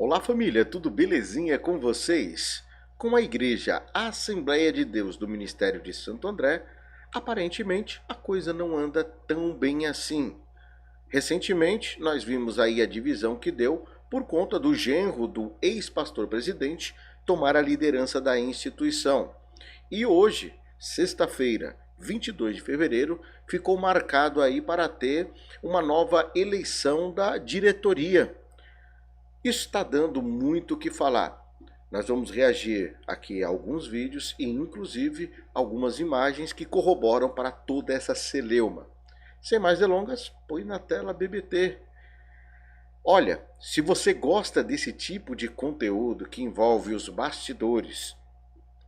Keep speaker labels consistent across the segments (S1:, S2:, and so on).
S1: Olá família, tudo belezinha com vocês? Com a Igreja Assembleia de Deus do Ministério de Santo André, aparentemente a coisa não anda tão bem assim. Recentemente nós vimos aí a divisão que deu por conta do genro do ex-pastor presidente tomar a liderança da instituição. E hoje, sexta-feira, 22 de fevereiro, ficou marcado aí para ter uma nova eleição da diretoria. Isso está dando muito o que falar. Nós vamos reagir aqui a alguns vídeos e inclusive algumas imagens que corroboram para toda essa celeuma. Sem mais delongas, põe na tela BBT. Olha, se você gosta desse tipo de conteúdo que envolve os bastidores,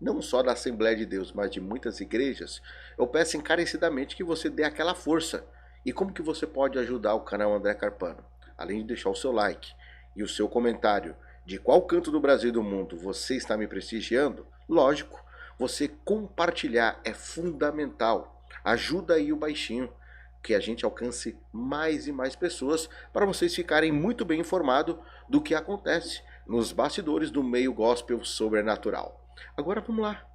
S1: não só da Assembleia de Deus, mas de muitas igrejas, eu peço encarecidamente que você dê aquela força. E como que você pode ajudar o canal André Carpano? Além de deixar o seu like e o seu comentário de qual canto do Brasil e do mundo você está me prestigiando, lógico, você compartilhar é fundamental. Ajuda aí o baixinho, que a gente alcance mais e mais pessoas para vocês ficarem muito bem informados do que acontece nos bastidores do meio gospel sobrenatural. Agora vamos lá.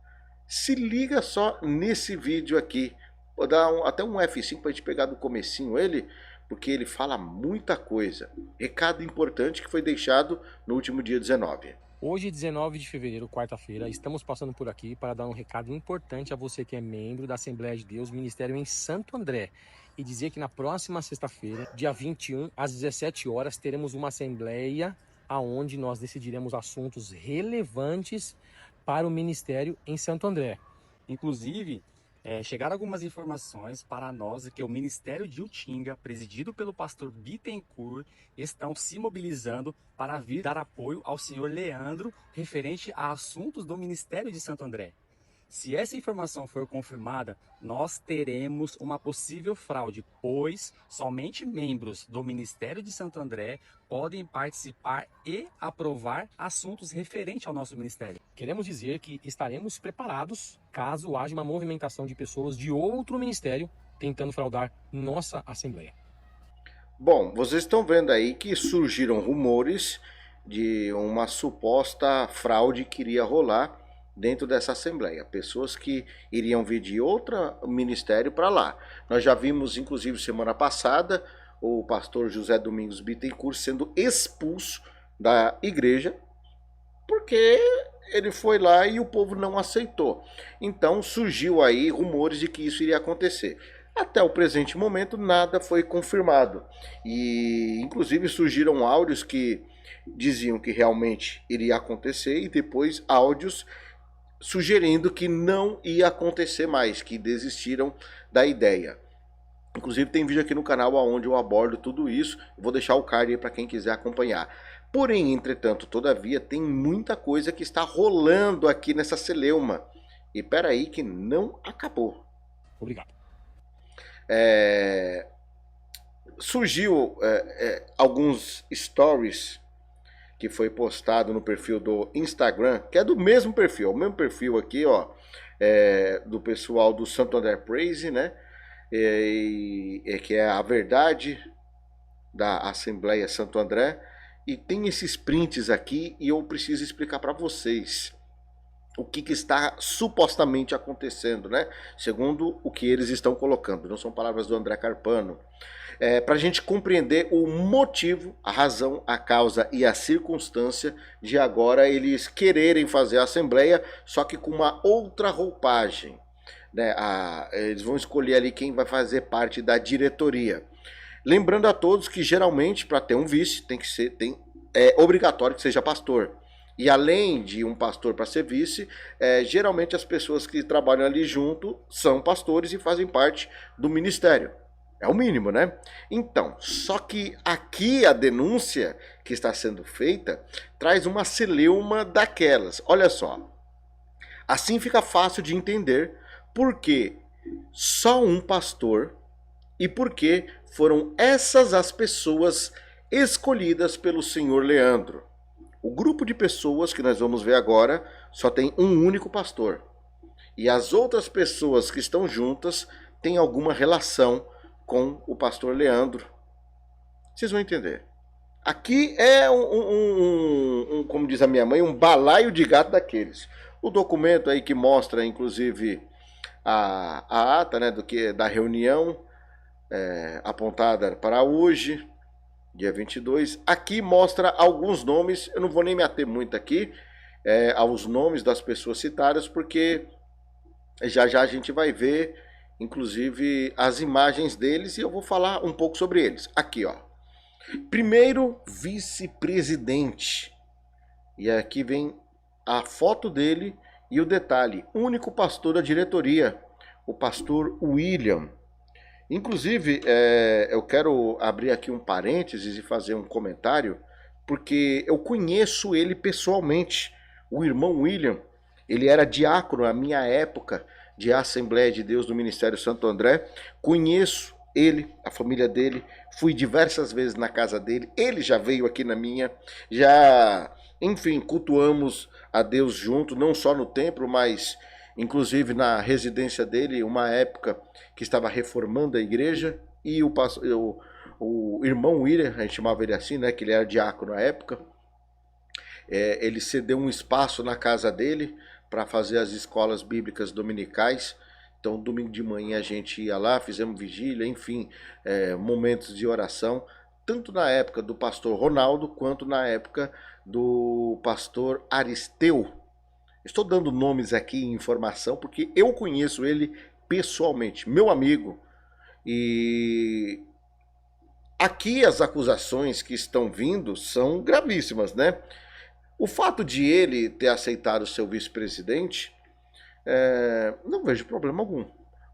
S1: Se liga só nesse vídeo aqui. Vou dar até um F5 para a gente pegar do comecinho ele, porque ele fala muita coisa. Recado importante que foi deixado no último dia 19.
S2: Hoje, 19 de fevereiro, quarta-feira, estamos passando por aqui para dar um recado importante a você que é membro da Assembleia de Deus, Ministério em Santo André. E dizer que na próxima sexta-feira, dia 21, às 17 horas, teremos uma assembleia onde nós decidiremos assuntos relevantes para o Ministério em Santo André. Inclusive, chegaram algumas informações para nós que o Ministério de Utinga, presidido pelo pastor Bittencourt, estão se mobilizando para vir dar apoio ao senhor Leandro referente a assuntos do Ministério de Santo André. Se essa informação for confirmada, nós teremos uma possível fraude, pois somente membros do Ministério de Santo André podem participar e aprovar assuntos referentes ao nosso ministério. Queremos dizer que estaremos preparados caso haja uma movimentação de pessoas de outro ministério tentando fraudar nossa Assembleia.
S1: Bom, vocês estão vendo aí que surgiram rumores de uma suposta fraude que iria rolar dentro dessa assembleia, pessoas que iriam vir de outro ministério para lá. Nós já vimos, inclusive, semana passada, o pastor José Domingos Bittencourt sendo expulso da igreja porque ele foi lá e o povo não aceitou. Então surgiu aí rumores de que isso iria acontecer. Até o presente momento nada foi confirmado. E inclusive surgiram áudios que diziam que realmente iria acontecer e depois áudios sugerindo que não ia acontecer mais, que desistiram da ideia. Inclusive tem vídeo aqui no canal onde eu abordo tudo isso, vou deixar o card aí para quem quiser acompanhar. Porém, entretanto, todavia, tem muita coisa que está rolando aqui nessa celeuma. E peraí que não acabou.
S2: Obrigado.
S1: Surgiu alguns stories que foi postado no perfil do Instagram, que é do mesmo perfil, o mesmo perfil aqui, ó, do pessoal do Santo André Praise, né? Que é a verdade da Assembleia Santo André. E tem esses prints aqui e eu preciso explicar para vocês o que está supostamente acontecendo, né? Segundo o que eles estão colocando, não são palavras do André Carpano. Para a gente compreender o motivo, a razão, a causa e a circunstância de agora eles quererem fazer a assembleia, só que com uma outra roupagem, né? Eles vão escolher ali quem vai fazer parte da diretoria. Lembrando a todos que geralmente para ter um vice é obrigatório que seja pastor. E além de um pastor para ser vice, geralmente as pessoas que trabalham ali junto são pastores e fazem parte do ministério. É o mínimo, né? Então, só que aqui a denúncia que está sendo feita traz uma celeuma daquelas. Olha só. Assim fica fácil de entender por que só um pastor e por que foram essas as pessoas escolhidas pelo senhor Leandro. O grupo de pessoas que nós vamos ver agora só tem um único pastor. E as outras pessoas que estão juntas têm alguma relação com o pastor Leandro. Vocês vão entender. Aqui é como diz a minha mãe, um balaio de gato daqueles. O documento aí que mostra, inclusive, a ata, né, da reunião apontada para hoje, dia 22. Aqui mostra alguns nomes, eu não vou nem me ater muito aqui aos nomes das pessoas citadas, porque já já a gente vai ver, inclusive, as imagens deles e eu vou falar um pouco sobre eles. Aqui, ó. Primeiro vice-presidente. E aqui vem a foto dele e o detalhe: único pastor da diretoria, o pastor William. Inclusive, eu quero abrir aqui um parênteses e fazer um comentário, porque eu conheço ele pessoalmente. O irmão William, ele era diácono na minha época de Assembleia de Deus do Ministério Santo André. Conheço ele, a família dele, fui diversas vezes na casa dele, ele já veio aqui na minha, já, enfim, cultuamos a Deus junto, não só no templo, mas inclusive na residência dele, uma época que estava reformando a igreja, e o irmão William, a gente chamava ele assim, né, que ele era diácono na época, ele cedeu um espaço na casa dele para fazer as escolas bíblicas dominicais. Então, domingo de manhã a gente ia lá, fizemos vigília, enfim, momentos de oração, tanto na época do pastor Ronaldo, quanto na época do pastor Aristeu. Estou dando nomes aqui em informação, porque eu conheço ele pessoalmente, meu amigo. E aqui as acusações que estão vindo são gravíssimas, né? O fato de ele ter aceitado o seu vice-presidente, não vejo problema algum.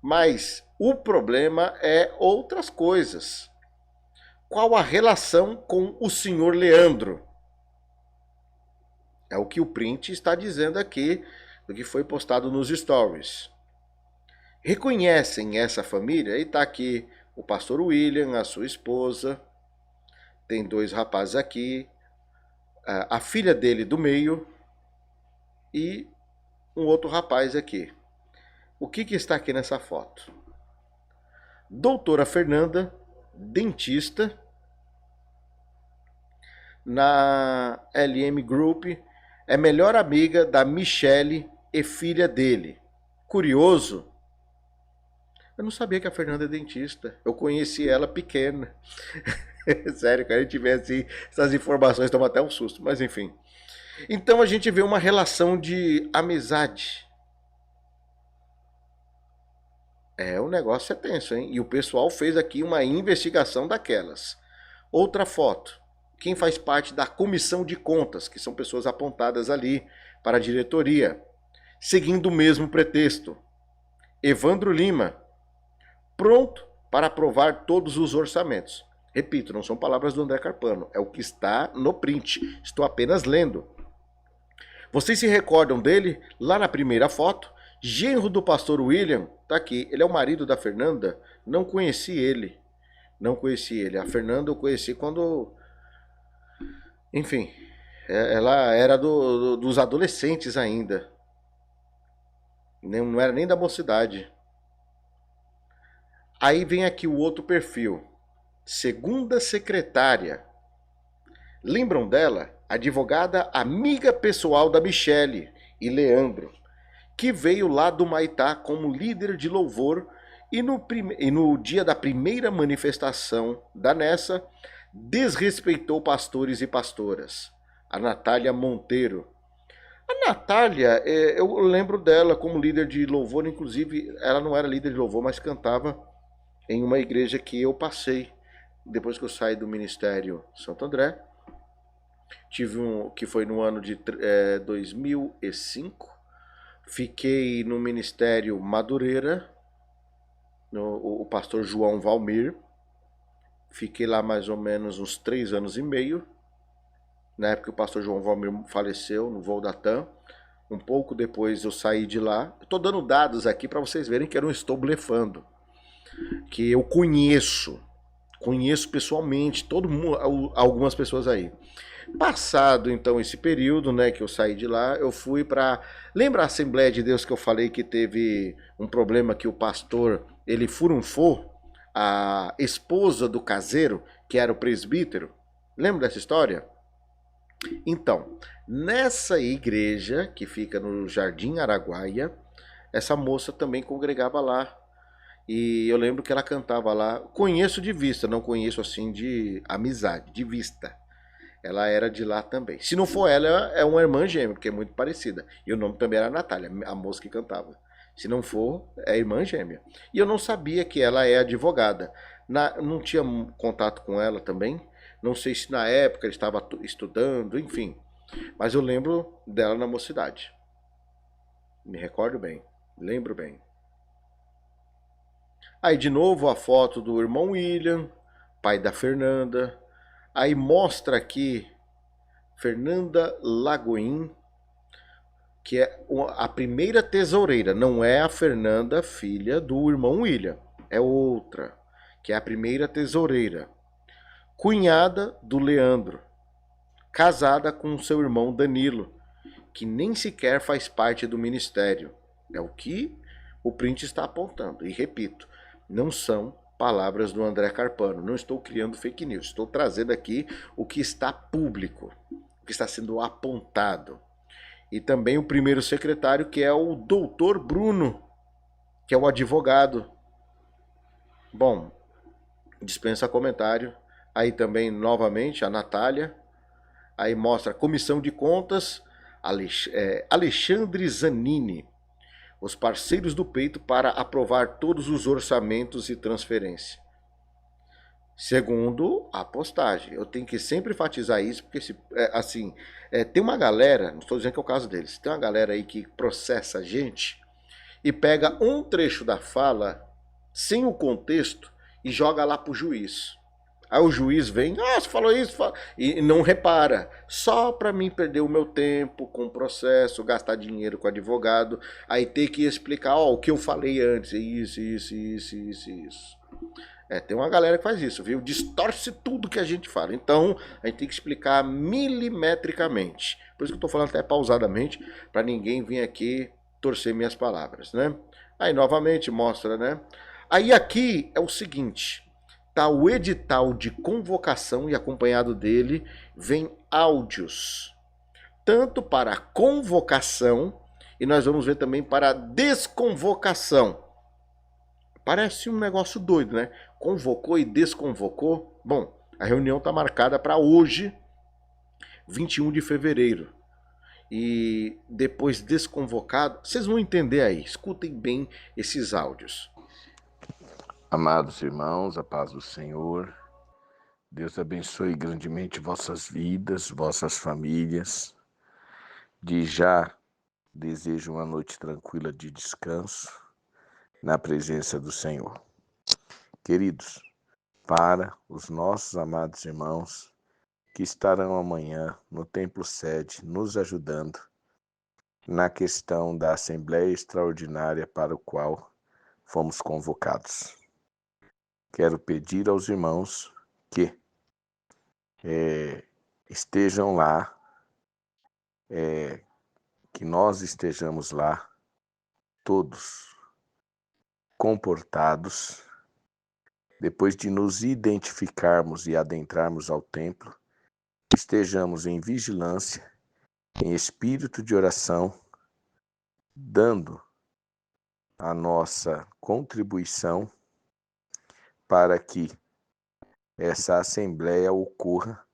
S1: Mas o problema é outras coisas. Qual a relação com o senhor Leandro? É o que o print está dizendo aqui, do que foi postado nos stories. Reconhecem essa família? E está aqui o pastor William, a sua esposa, tem 2 rapazes aqui, a filha dele do meio e um outro rapaz aqui. O que está aqui nessa foto? Doutora Fernanda, dentista, na LM Group, é melhor amiga da Michele e filha dele. Curioso? Eu não sabia que a Fernanda é dentista. Eu conheci ela pequena. Sério, cara, a gente vê assim, essas informações tomam até um susto, mas enfim. Então a gente vê uma relação de amizade. O negócio é tenso, hein? E o pessoal fez aqui uma investigação daquelas. Outra foto. Quem faz parte da comissão de contas, que são pessoas apontadas ali para a diretoria, seguindo o mesmo pretexto. Evandro Lima, pronto para aprovar todos os orçamentos. Repito, não são palavras do André Carpano, é o que está no print. Estou apenas lendo. Vocês se recordam dele? Lá na primeira foto, genro do pastor William, tá aqui. Ele é o marido da Fernanda. Não conheci ele. Não conheci ele. A Fernanda eu conheci quando... Enfim, ela era dos adolescentes ainda. Não era nem da mocidade. Aí vem aqui o outro perfil. Segunda secretária. Lembram dela? Advogada amiga pessoal da Michele e Leandro, que veio lá do Maitá como líder de louvor e no dia da primeira manifestação da Nessa, desrespeitou pastores e pastoras. A Natália Monteiro. A Natália, eu lembro dela como líder de louvor, inclusive ela não era líder de louvor, mas cantava em uma igreja que eu passei. Depois que eu saí do Ministério Santo André, tive que foi no ano de 2005, fiquei no Ministério Madureira, o pastor João Valmir, fiquei lá mais ou menos uns 3 anos e meio, na época o pastor João Valmir faleceu no voo da TAM, um pouco depois eu saí de lá. Estou dando dados aqui para vocês verem que eu não estou blefando, que eu conheço pessoalmente todo mundo, algumas pessoas aí. Passado então esse período, né, que eu saí de lá, eu fui para... Lembra a Assembleia de Deus que eu falei que teve um problema que o pastor, ele furunfou a esposa do caseiro, que era o presbítero? Lembra dessa história? Então, nessa igreja que fica no Jardim Araguaia, essa moça também congregava lá. E eu lembro que ela cantava lá. Conheço de vista, não conheço assim de amizade, de vista. Ela era de lá também. Se não for ela, é uma irmã gêmea, porque é muito parecida. E o nome também era Natália, a moça que cantava. Se não for, é irmã gêmea. E eu não sabia que ela é advogada. Não tinha contato com ela também. Não sei se na época ele estava estudando, enfim. Mas eu lembro dela na mocidade. Me recordo bem. Lembro bem. Aí de novo a foto do irmão William, pai da Fernanda. Aí mostra aqui Fernanda Lagoin, que é a primeira tesoureira. Não é a Fernanda, filha do irmão William. É outra, que é a primeira tesoureira. Cunhada do Leandro. Casada com seu irmão Danilo, que nem sequer faz parte do ministério. É o que o print está apontando. E repito, não são palavras do André Carpano. Não estou criando fake news. Estou trazendo aqui o que está público, o que está sendo apontado. E também o primeiro secretário, que é o doutor Bruno, que é o advogado. Bom, dispensa comentário. Aí também, novamente, a Natália. Aí mostra a comissão de contas, Alexandre Zanini, os parceiros do peito para aprovar todos os orçamentos e transferência. Segundo a postagem. Eu tenho que sempre enfatizar isso, porque tem uma galera, não estou dizendo que é o caso deles, tem uma galera aí que processa a gente e pega um trecho da fala sem o contexto e joga lá pro juiz. Aí o juiz vem, você falou isso, e não repara. Só para mim perder o meu tempo com o processo, gastar dinheiro com advogado, aí ter que explicar, o que eu falei antes, isso. Tem uma galera que faz isso, viu? Distorce tudo que a gente fala. Então, a gente tem que explicar milimetricamente. Por isso que eu tô falando até pausadamente, para ninguém vir aqui torcer minhas palavras, né? Aí, novamente, mostra, né? Aí, aqui é o seguinte. Tá o edital de convocação e acompanhado dele vem áudios. Tanto para a convocação e nós vamos ver também para a desconvocação. Parece um negócio doido, né? Convocou e desconvocou. Bom, a reunião está marcada para hoje, 21 de fevereiro. E depois desconvocado, vocês vão entender aí. Escutem bem esses áudios.
S3: Amados irmãos, a paz do Senhor. Deus abençoe grandemente vossas vidas, vossas famílias. De já desejo uma noite tranquila de descanso na presença do Senhor. Queridos, para os nossos amados irmãos que estarão amanhã no Templo Sede nos ajudando na questão da Assembleia Extraordinária para o qual fomos convocados. Quero pedir aos irmãos que estejam lá, que nós estejamos lá, todos comportados, depois de nos identificarmos e adentrarmos ao templo, estejamos em vigilância, em espírito de oração, dando a nossa contribuição para que essa assembleia ocorra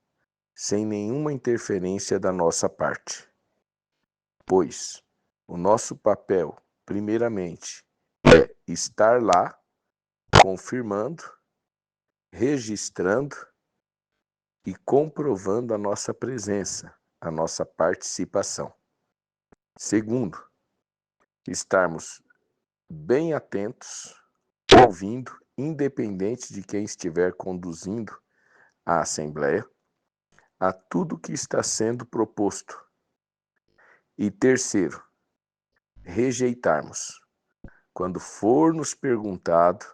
S3: sem nenhuma interferência da nossa parte. Pois o nosso papel, primeiramente, é estar lá, confirmando, registrando e comprovando a nossa presença, a nossa participação. Segundo, estarmos bem atentos, ouvindo, independente de quem estiver conduzindo a Assembleia, a tudo que está sendo proposto. E terceiro, rejeitarmos. Quando for nos perguntado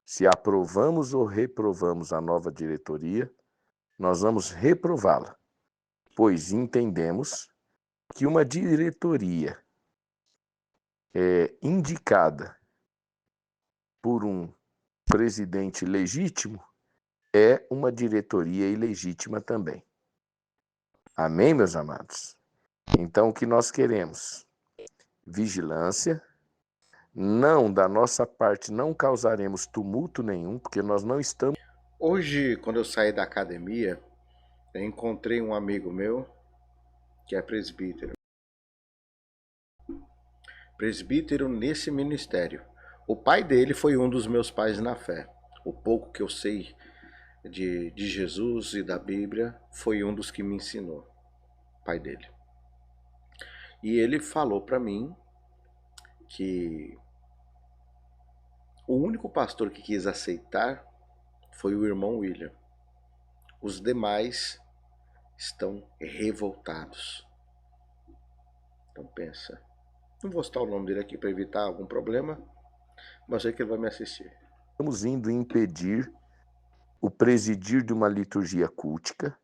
S3: se aprovamos ou reprovamos a nova diretoria, nós vamos reprová-la, pois entendemos que uma diretoria indicada por um presidente legítimo é uma diretoria ilegítima também. Amém, meus amados? Então, o que nós queremos? Vigilância. Não, da nossa parte, não causaremos tumulto nenhum, porque nós não estamos...
S1: Hoje, quando eu saí da academia, eu encontrei um amigo meu que é presbítero. Presbítero nesse ministério. O pai dele foi um dos meus pais na fé. O pouco que eu sei de Jesus e da Bíblia foi um dos que me ensinou. Pai dele. E ele falou para mim que o único pastor que quis aceitar foi o irmão William. Os demais estão revoltados. Então pensa. Não vou citar o nome dele aqui para evitar algum problema, mas sei que ele vai me assistir.
S3: Estamos indo impedir o presidir de uma liturgia cultica.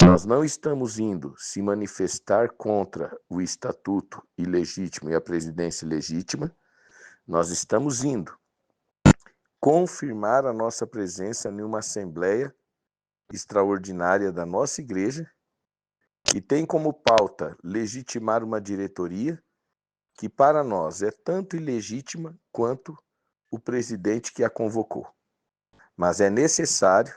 S3: Nós não estamos indo se manifestar contra o estatuto ilegítimo e a presidência ilegítima. Nós estamos indo confirmar a nossa presença em uma assembleia extraordinária da nossa igreja, que tem como pauta legitimar uma diretoria que para nós é tanto ilegítima quanto o presidente que a convocou. Mas é necessário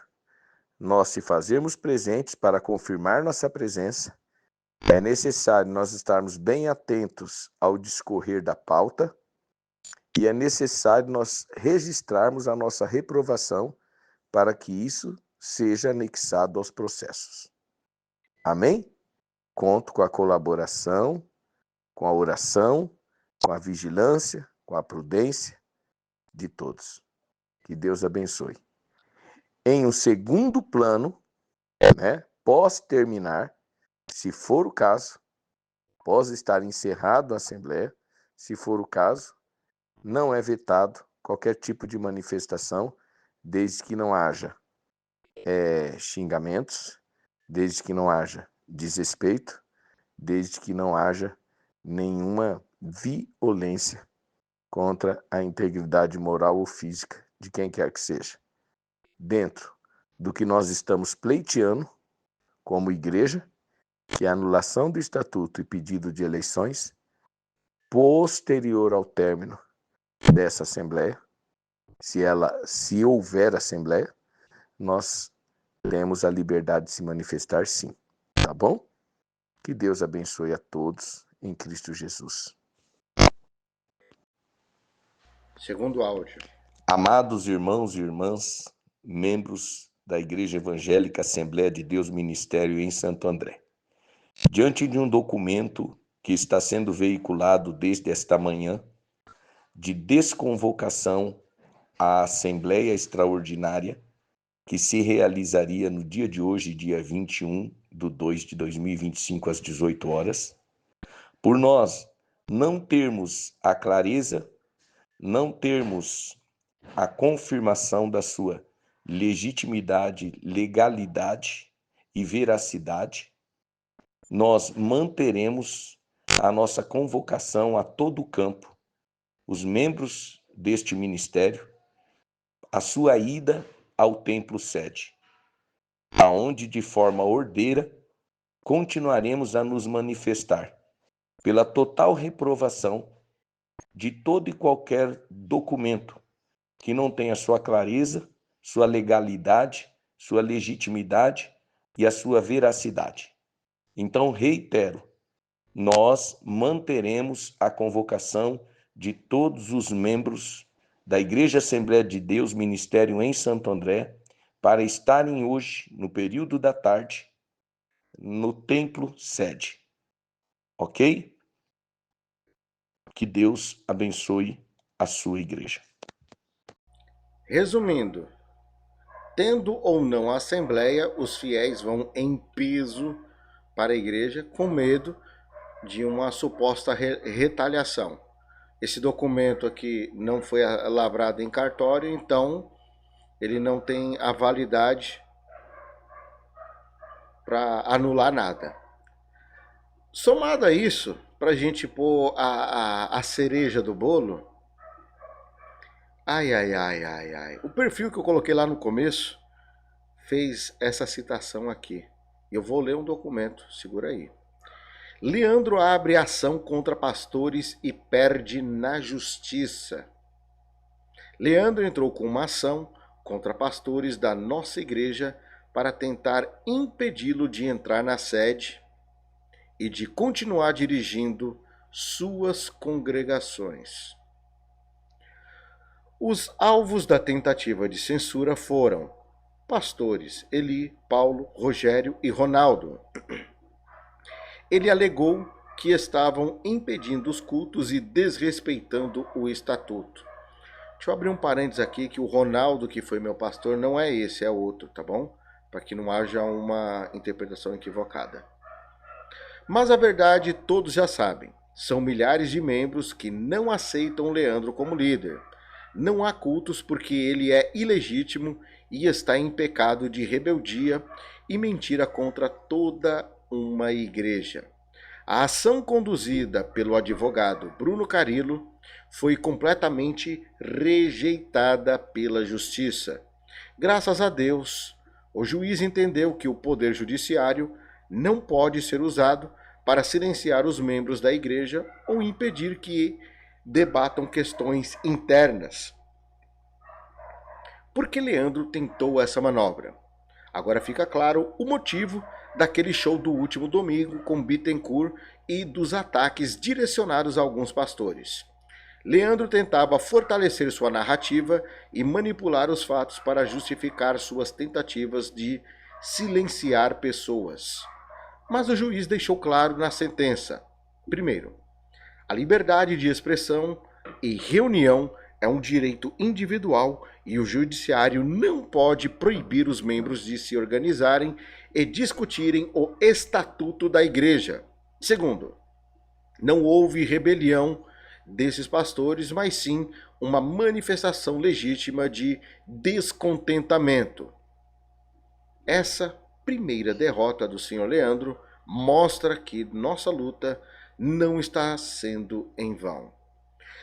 S3: nós se fazermos presentes para confirmar nossa presença. É necessário nós estarmos bem atentos ao discorrer da pauta e é necessário nós registrarmos a nossa reprovação para que isso seja anexado aos processos. Amém? Conto com a colaboração, com a oração, com a vigilância, com a prudência de todos. Que Deus abençoe. Em um segundo plano, pós terminar, se for o caso, pós estar encerrado a Assembleia, se for o caso, não é vetado qualquer tipo de manifestação, desde que não haja xingamentos, desde que não haja desrespeito, desde que não haja nenhuma violência contra a integridade moral ou física de quem quer que seja. Dentro do que nós estamos pleiteando como igreja, que é a anulação do estatuto e pedido de eleições, posterior ao término dessa assembleia, se houver assembleia, nós temos a liberdade de se manifestar, sim. Tá bom? Que Deus abençoe a todos em Cristo Jesus.
S1: Segundo áudio.
S3: Amados irmãos e irmãs, membros da Igreja Evangélica Assembleia de Deus Ministério em Santo André. Diante de um documento que está sendo veiculado desde esta manhã, de desconvocação à Assembleia Extraordinária, que se realizaria no dia de hoje, dia 21/2/2025, às 18 horas, por nós não termos a clareza, não termos a confirmação da sua legitimidade, legalidade e veracidade, nós manteremos a nossa convocação a todo o campo, os membros deste ministério, a sua ida ao templo sede, aonde de forma ordeira continuaremos a nos manifestar pela total reprovação de todo e qualquer documento que não tenha sua clareza, sua legalidade, sua legitimidade e a sua veracidade. Então, reitero, nós manteremos a convocação de todos os membros da Igreja Assembleia de Deus Ministério em Santo André para estarem hoje, no período da tarde, no templo sede. Ok? Que Deus abençoe a sua igreja.
S1: Resumindo, tendo ou não a assembleia, os fiéis vão em peso para a igreja com medo de uma suposta retaliação. Esse documento aqui não foi lavrado em cartório, então ele não tem a validade para anular nada. Somado a isso, para a gente pôr a cereja do bolo, o perfil que eu coloquei lá no começo fez essa citação aqui. Eu vou ler um documento, segura aí. Leandro abre ação contra pastores e perde na justiça. Leandro entrou com uma ação contra pastores da nossa igreja para tentar impedi-lo de entrar na sede e de continuar dirigindo suas congregações. Os alvos da tentativa de censura foram pastores Eli, Paulo, Rogério e Ronaldo. Ele alegou que estavam impedindo os cultos e desrespeitando o estatuto. Deixa eu abrir um parênteses aqui que o Ronaldo, que foi meu pastor, não é esse, é outro, tá bom? Para que não haja uma interpretação equivocada. Mas a verdade todos já sabem. São milhares de membros que não aceitam Leandro como líder. Não há cultos porque ele é ilegítimo e está em pecado de rebeldia e mentira contra toda uma igreja. A ação conduzida pelo advogado Bruno Carilo foi completamente rejeitada pela justiça. Graças a Deus, o juiz entendeu que o poder judiciário não pode ser usado para silenciar os membros da igreja ou impedir que debatam questões internas. Por que Leandro tentou essa manobra? Agora fica claro o motivo daquele show do último domingo com Bittencourt e dos ataques direcionados a alguns pastores. Leandro tentava fortalecer sua narrativa e manipular os fatos para justificar suas tentativas de silenciar pessoas. Mas o juiz deixou claro na sentença: primeiro, a liberdade de expressão e reunião é um direito individual e o judiciário não pode proibir os membros de se organizarem e discutirem o estatuto da igreja. Segundo, não houve rebelião desses pastores, mas sim uma manifestação legítima de descontentamento. Essa primeira derrota do senhor Leandro mostra que nossa luta não está sendo em vão.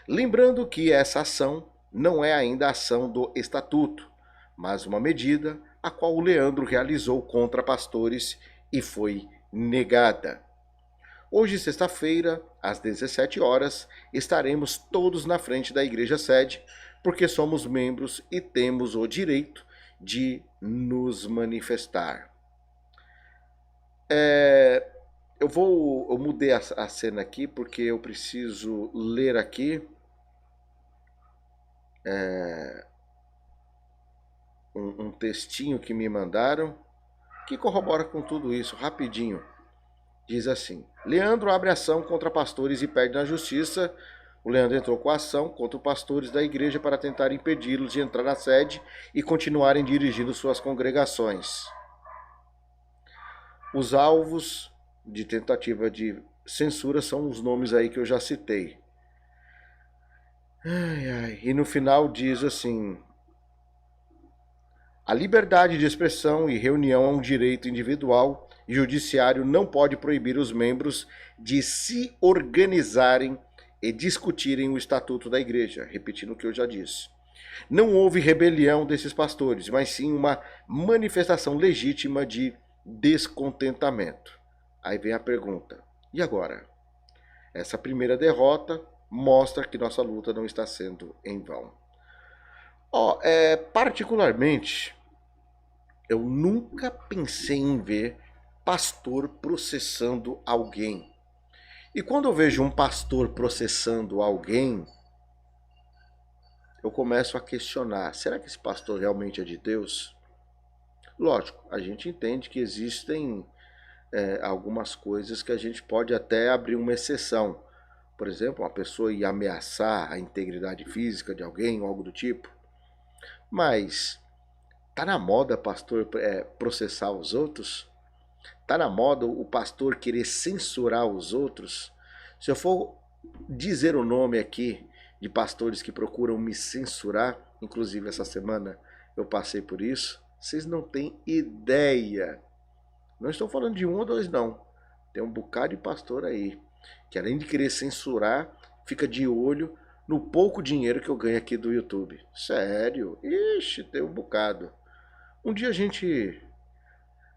S1: Lembrando que essa ação não é ainda a ação do estatuto, mas uma medida a qual o Leandro realizou contra pastores e foi negada. Hoje, sexta-feira, às 17 horas, estaremos todos na frente da igreja sede, porque somos membros e temos o direito de nos manifestar. Eu mudei a cena aqui porque eu preciso ler aqui um textinho que me mandaram que corrobora com tudo isso, rapidinho. Diz assim: Leandro abre ação contra pastores e perde na justiça. O Leandro entrou com a ação contra os pastores da igreja para tentar impedi-los de entrar na sede e continuarem dirigindo suas congregações. Os alvos de tentativa de censura são os nomes aí que eu já citei. E no final diz assim: a liberdade de expressão e reunião é um direito individual e o judiciário não pode proibir os membros de se organizarem e discutirem o estatuto da igreja, repetindo o que eu já disse. Não houve rebelião desses pastores, mas sim uma manifestação legítima de descontentamento. Aí vem a pergunta: e agora? Essa primeira derrota mostra que nossa luta não está sendo em vão. Particularmente, eu nunca pensei em ver pastor processando alguém. E quando eu vejo um pastor processando alguém, eu começo a questionar: será que esse pastor realmente é de Deus? Lógico, a gente entende que existem algumas coisas que a gente pode até abrir uma exceção. Por exemplo, uma pessoa ir ameaçar a integridade física de alguém ou algo do tipo. Mas tá na moda pastor processar os outros? Tá na moda o pastor querer censurar os outros? Se eu for dizer o nome aqui de pastores que procuram me censurar, inclusive essa semana eu passei por isso, vocês não têm ideia. Não estou falando de um ou dois, não. Tem um bocado de pastor aí que, além de querer censurar, fica de olho no pouco dinheiro que eu ganho aqui do YouTube. Sério? Ixi, tem um bocado. Um dia a gente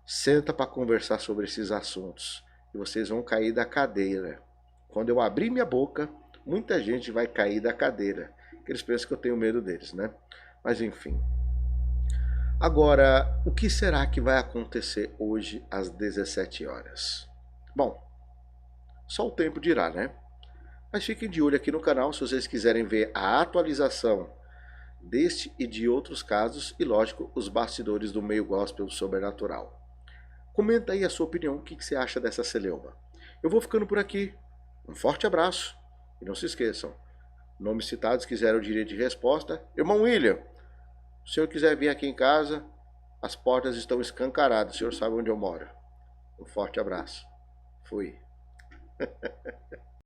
S1: Senta para conversar sobre esses assuntos e vocês vão cair da cadeira. Quando eu abrir minha boca, muita gente vai cair da cadeira, porque eles pensam que eu tenho medo deles, né? Mas enfim. Agora, o que será que vai acontecer hoje às 17 horas? Bom, só o tempo dirá, né? Mas fiquem de olho aqui no canal se vocês quiserem ver a atualização deste e de outros casos e, lógico, os bastidores do meio gospel sobrenatural. Comenta aí a sua opinião, o que você acha dessa celeuma. Eu vou ficando por aqui. Um forte abraço e não se esqueçam, nomes citados quiseram o direito de resposta. Irmão William, se o senhor quiser vir aqui em casa, as portas estão escancaradas, o senhor sabe onde eu moro. Um forte abraço. Fui.